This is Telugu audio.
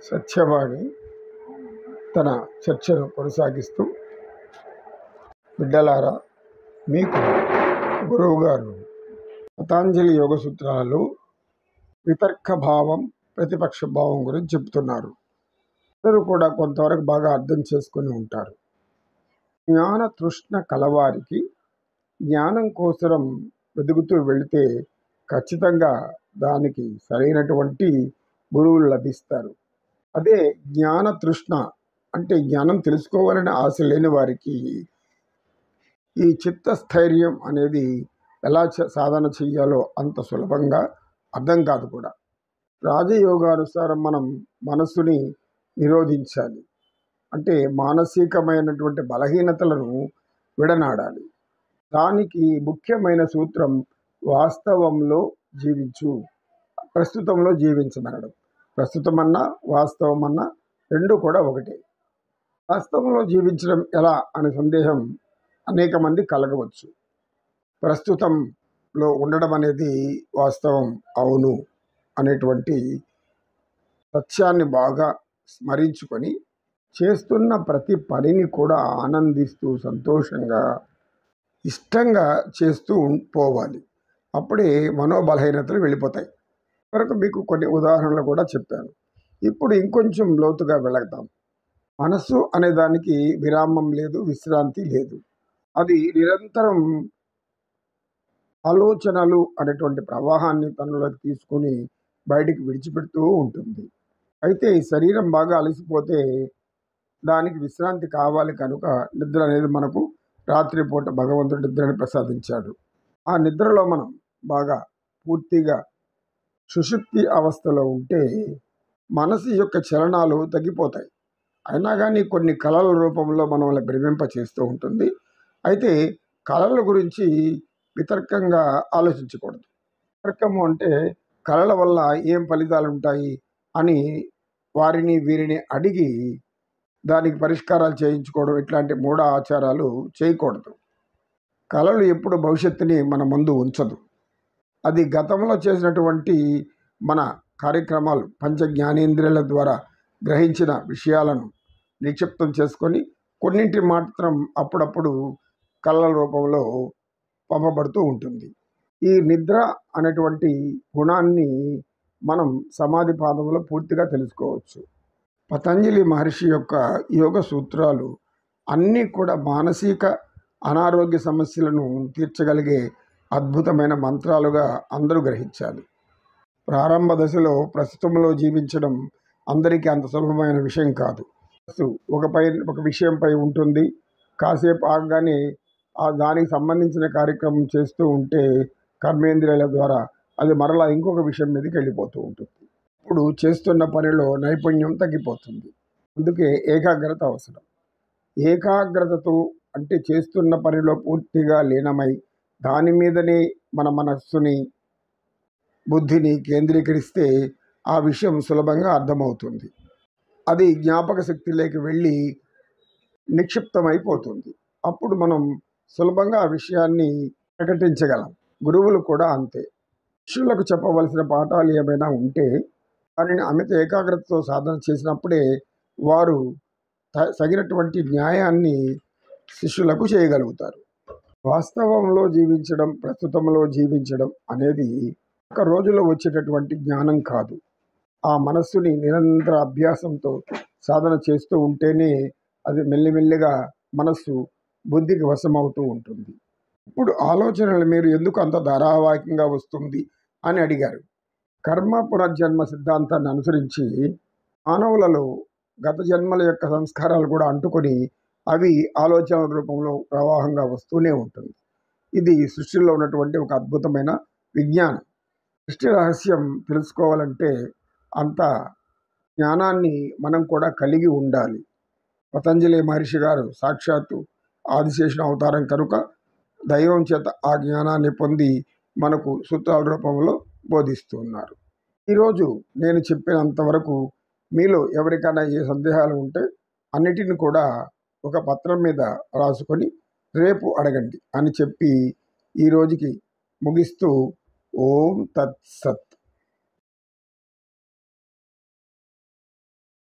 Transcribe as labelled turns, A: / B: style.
A: సత్యవాణి తన చర్చను కొనసాగిస్తూ, బిడ్డలారా, మీకు గురువుగారు పతాంజలి యోగ సూత్రాలలో వితర్క భావం, ప్రతిపక్ష భావం గురించి చెప్తున్నారు. అందరూ కూడా కొంతవరకు బాగా అర్థం చేసుకొని ఉంటారు. జ్ఞాన తృష్ణ కలవారికి జ్ఞానం కోసం వెతుకుతూ వెళితే ఖచ్చితంగా దానికి సరైనటువంటి గురువులు లభిస్తారు. అదే జ్ఞాన తృష్ణ అంటే జ్ఞానం తెలుసుకోవాలని ఆశ లేని వారికి ఈ చిత్తస్థైర్యం అనేది ఎలా సాధన చెయ్యాలో అంత సులభంగా అర్థం కాదు కూడా. రాజయోగానుసారం మనం మనస్సుని నిరోధించాలి. అంటే మానసికమైనటువంటి బలహీనతలను విడనాడాలి. దానికి ముఖ్యమైన సూత్రం వాస్తవంలో జీవించు, ప్రస్తుతంలో జీవించమనడం. ప్రస్తుతమన్నా వాస్తవమన్నా రెండు కూడా ఒకటే. వాస్తవంలో జీవించడం ఎలా అనే సందేహం అనేక మంది కలగవచ్చు. ప్రస్తుతంలో ఉండడం అనేది వాస్తవం అవును అనేటువంటి సత్యాన్ని బాగా స్మరించుకొని చేస్తున్న ప్రతి పనిని కూడా ఆనందిస్తూ సంతోషంగా ఇష్టంగా చేస్తూ పోవాలి. అప్పుడే మనోబలహీనతలు వెళ్ళిపోతాయి. వరకు మీకు కొన్ని ఉదాహరణలు కూడా చెప్పాను. ఇప్పుడు ఇంకొంచెం లోతుగా వెళదాం. మనస్సు అనే దానికి విరామం లేదు, విశ్రాంతి లేదు. అది నిరంతరం ఆలోచనలు అనేటువంటి ప్రవాహాన్ని తనలోకి తీసుకుని బయటికి విడిచిపెడుతూ ఉంటుంది. అయితే ఈ శరీరం బాగా అలసిపోతే దానికి విశ్రాంతి కావాలి కనుక నిద్ర అనేది మనకు రాత్రిపూట భగవంతుడు నిద్రని ప్రసాదించాడు. ఆ నిద్రలో మనం బాగా పూర్తిగా సుషుప్తి అవస్థలో ఉంటే మనసు యొక్క చలనాలు తగ్గిపోతాయి. అయినా కానీ కొన్ని కళల రూపంలో మనల్ని భ్రమింప చేస్తూ ఉంటుంది. అయితే కళల గురించి వితర్కంగా ఆలోచించకూడదు. వితర్కము అంటే కళల వల్ల ఏం ఫలితాలు ఉంటాయి అని వారిని వీరిని అడిగి దానికి పరిష్కారాలు చేయించుకోవడం, ఇట్లాంటి మూఢ ఆచారాలు చేయకూడదు. కళలు ఎప్పుడు భవిష్యత్తుని మన ముందు ఉంచదు. అది గతంలో చేసినటువంటి మన కార్యక్రమాలు పంచ జ్ఞానేంద్రియాల ద్వారా గ్రహించిన విషయాలను నిక్షిప్తం చేసుకొని కొన్నింటి మాత్రం అప్పుడప్పుడు కళల రూపంలో పంపబడుతూ ఉంటుంది. ఈ నిద్ర అనేటువంటి గుణాన్ని మనం సమాధి పాదంలో పూర్తిగా తెలుసుకోవచ్చు. పతంజలి మహర్షి యొక్క యోగ సూత్రాలు అన్నీ కూడా మానసిక అనారోగ్య సమస్యలను తీర్చగలిగే అద్భుతమైన మంత్రాలుగా అందరూ గ్రహించాలి. ప్రారంభ దశలో ప్రస్తుతంలో జీవించడం అందరికీ అంత సులభమైన విషయం కాదు. ఒక విషయంపై ఉంటుంది. కాసేపు ఆగగానే దానికి సంబంధించిన కార్యక్రమం చేస్తూ ఉంటే కర్మేంద్రియాల ద్వారా అది మరలా ఇంకొక విషయం మీదకి వెళ్ళిపోతూ ఉంటుంది. ఇప్పుడు చేస్తున్న పనిలో నైపుణ్యం తగ్గిపోతుంది. అందుకే ఏకాగ్రత అవసరం. ఏకాగ్రతతో అంటే చేస్తున్న పనిలో పూర్తిగా లీనమై దాని మీదనే మన మనస్సుని బుద్ధిని కేంద్రీకరిస్తే ఆ విషయం సులభంగా అర్థమవుతుంది. అది జ్ఞాపక శక్తిలోకి వెళ్ళి నిక్షిప్తమైపోతుంది. అప్పుడు మనం సులభంగా ఆ విషయాన్ని ప్రకటించగలం. గురువులు కూడా అంతే. శిష్యులకు చెప్పవలసిన పాఠాలు ఏమైనా ఉంటే దానిని అమిత ఏకాగ్రతతో సాధన చేసినప్పుడే వారు తగినటువంటి న్యాయాన్ని శిష్యులకు చేయగలుగుతారు. వాస్తవంలో జీవించడం, ప్రస్తుతంలో జీవించడం అనేది ఒక రోజులో వచ్చేటటువంటి జ్ఞానం కాదు. ఆ మనస్సుని నిరంతర అభ్యాసంతో సాధన చేస్తూ ఉంటేనే అది మెల్లిమెల్లిగా మనస్సు బుద్ధికి వశమవుతూ ఉంటుంది. ఇప్పుడు ఆలోచనలు మీరు ఎందుకు అంత ధారావాహికంగా వస్తుంది అని అడిగారు. కర్మ పునర్జన్మ సిద్ధాంతాన్ని అనుసరించి మానవులలో గత జన్మల యొక్క సంస్కారాలు కూడా అంటుకొని అవి ఆలోచనల రూపంలో ప్రవాహంగా వస్తూనే ఉంటుంది. ఇది సృష్టిలో ఉన్నటువంటి ఒక అద్భుతమైన విజ్ఞానం. సృష్టి రహస్యం తెలుసుకోవాలంటే అంత జ్ఞానాన్ని మనం కూడా కలిగి ఉండాలి. పతంజలి మహర్షి గారు సాక్షాత్తు ఆదిశేషుని అవతారం కనుక దైవం చేత ఆ జ్ఞానాన్ని పొంది మనకు సూత్రాల రూపంలో బోధిస్తున్నారు. ఈరోజు నేను చెప్పినంతవరకు మీలో ఎవరికైనా ఏ సందేహాలు ఉంటే అన్నిటిని కూడా ఒక పత్రం మీద రాసుకొని రేపు అడగండి అని చెప్పి ఈరోజుకి ముగిస్తూ ఓం తత్సత్.